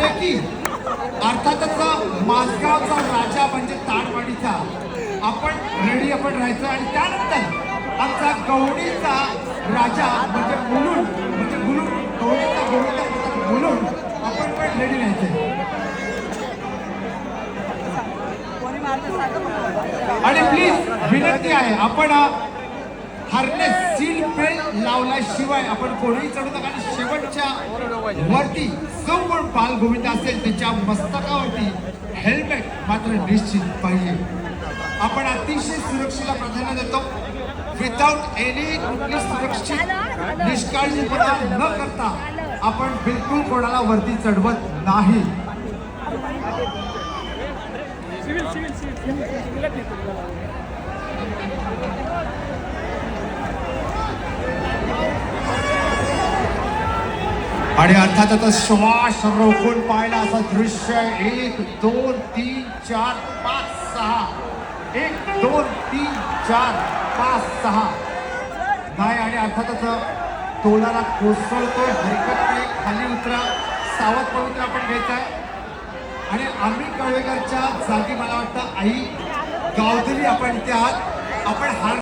छत्रपतीपैकी अर्थातच माझगावचा राजा म्हणजे ताडवाडीचा आपण रेडी आपण राहायचं आणि त्यानंतर आमचा गवळीचा राजा म्हणजे मुलुंड गवळीचा मुलुंड आपण पण रेडी राहायचं. आणि प्लीज विनंती आहे आपण हार्नेस सीट बेल्ट लावल्याशिवाय आपण कोणीही चढू नका. आणि शेवटच्या वरती जो कोण बालगोविंद असेल त्याच्या मस्तकावरती हेल्मेट मात्र निश्चित पाहिजे. आपण अतिशय सुरक्षेला प्राधान्य देतो. विदाउट एनी कुठली सुरक्षित निष्काळजीपणा न करता आपण बिलकुल कोणाला वरती चढवत नाही. आणि अर्थात श्वास रोखून पाहिला असं दृश्य 1 2 3 4 5 6 1 2 3 4 5 6 नाही. आणि अर्थातच तोलाला कोसळतोय, हरकत नाही, खाली उतरा, सावध पवित्र आपण घ्यायचंय. आणि आम्ही कळवेकरच्या जागी मला वाटतं आई गावधरी आपण इथे आहात. आपण